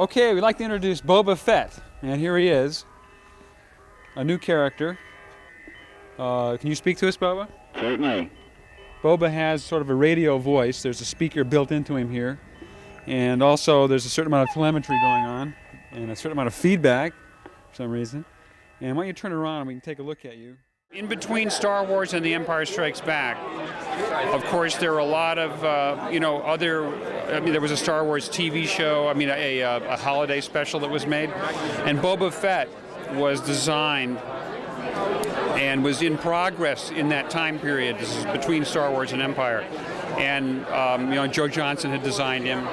Okay, we'd like to introduce Boba Fett, and here he is, a new character. Can you speak to us, Boba? Certainly. Boba has sort of a radio voice. There's a speaker built into him here, and also there's a certain amount of telemetry going on, and a certain amount of feedback for some reason. And why don't you turn around and we can take a look at you. In between Star Wars and The Empire Strikes Back, of course, there were a lot of, there was a Star Wars TV show, a holiday special that was made, and Boba Fett was designed and was in progress in that time period. This is between Star Wars and Empire. And, Joe Johnston had designed him,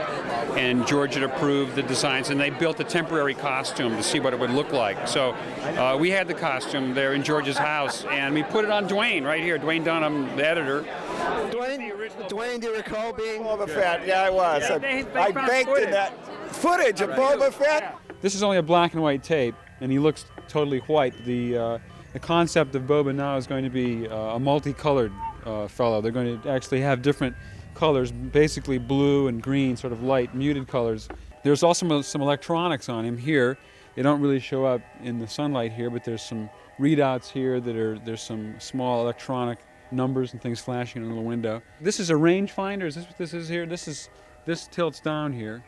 and George had approved the designs, and they built a temporary costume to see what it would look like. So we had the costume there in George's house, and we put it on Dwayne right here, Dwayne Dunham, the editor. Dwayne, do you recall being Boba Fett? Yeah, I was. I baked in that footage of Boba Fett. This is only a black and white tape, and he looks totally white. The concept of Boba now is going to be a multicolored fellow. They're going to actually have different colors, basically blue and green, sort of light, muted colors. There's also some electronics on him here. They don't really show up in the sunlight here, but there's some readouts here there's some small electronic numbers and things flashing in the window. This is a rangefinder. Is this what this is here? This tilts down here,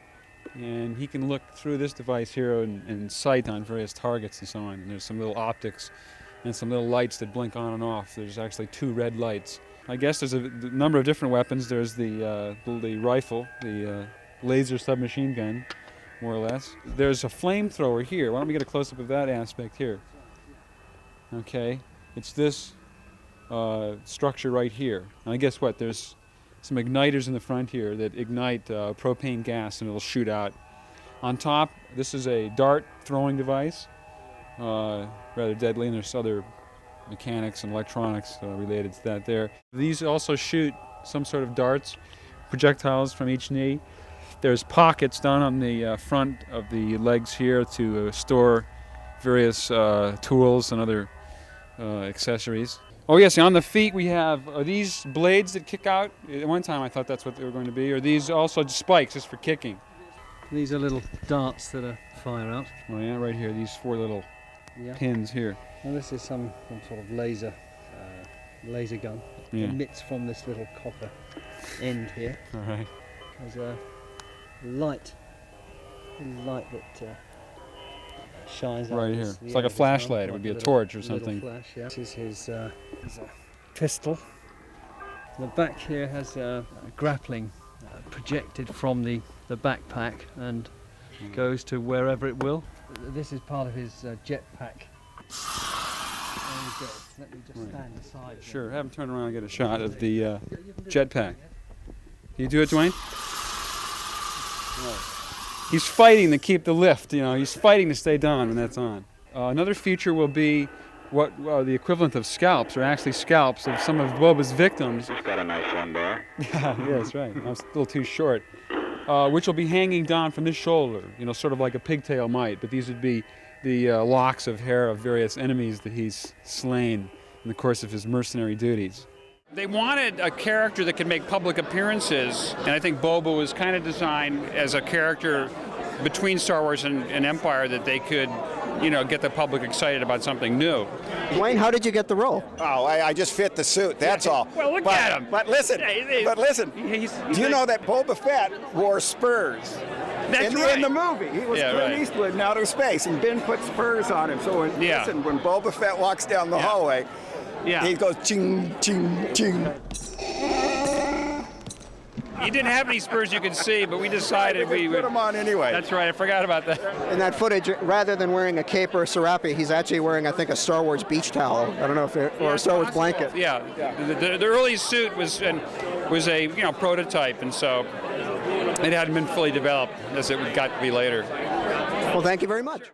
and he can look through this device here and sight on various targets and so on. And there's some little optics and some little lights that blink on and off. There's actually 2 red lights. I guess there's a number of different weapons. There's the rifle, the laser submachine gun, more or less. There's a flamethrower here. Why don't we get a close-up of that aspect here? Okay, it's this structure right here. And guess what? There's some igniters in the front here that ignite propane gas, and it'll shoot out. On top, this is a dart throwing device, rather deadly, and there's other mechanics and electronics related to that there. These also shoot some sort of darts, projectiles from each knee. There's pockets down on the front of the legs here to store various tools and other accessories. Oh yes, on the feet we have, are these blades that kick out? At one time I thought that's what they were going to be. Are these also just spikes, just for kicking? These are little darts that fire out. Oh yeah, right here, these 4 little pins here. And this is some sort of laser gun. Yeah. It emits from this little copper end here. All right. There's a light that shines out. Right here. It's like a flashlight. It would be a torch or something. Flash, yeah. This is his pistol. The back here has a grappling projected from the backpack and goes to wherever it will. This is part of his jetpack. There we go. Let me just stand aside. Sure, have him turn around and get a shot of the jetpack. Can you do it, Dwayne? No. He's fighting to keep the lift, he's fighting to stay down when that's on. Another feature will be what the equivalent of scalps, or actually scalps of some of Boba's victims. He's got a nice one there. Yeah, that's right. I was a little too short. Which will be hanging down from his shoulder, sort of like a pigtail might, but these would be the locks of hair of various enemies that he's slain in the course of his mercenary duties. They wanted a character that could make public appearances, and I think Boba was kind of designed as a character between Star Wars and Empire that they could, get the public excited about something new. Dwayne, how did you get the role? Oh, I just fit the suit, that's all. Well, look at him. But listen, do you know that Boba Fett wore spurs? That's right. In the movie, he was Clint Eastwood in outer space, and Ben put spurs on him. So when Boba Fett walks down the hallway, he goes ching, ching, ching. He didn't have any spurs you could see, but we decided we would put them on anyway. That's right, I forgot about that. In that footage, rather than wearing a cape or a serape, he's actually wearing, I think, a Star Wars beach towel. I don't know if or a Star Wars blanket. Yeah, the early suit was a prototype, and so it hadn't been fully developed as it got to be later. Well, thank you very much.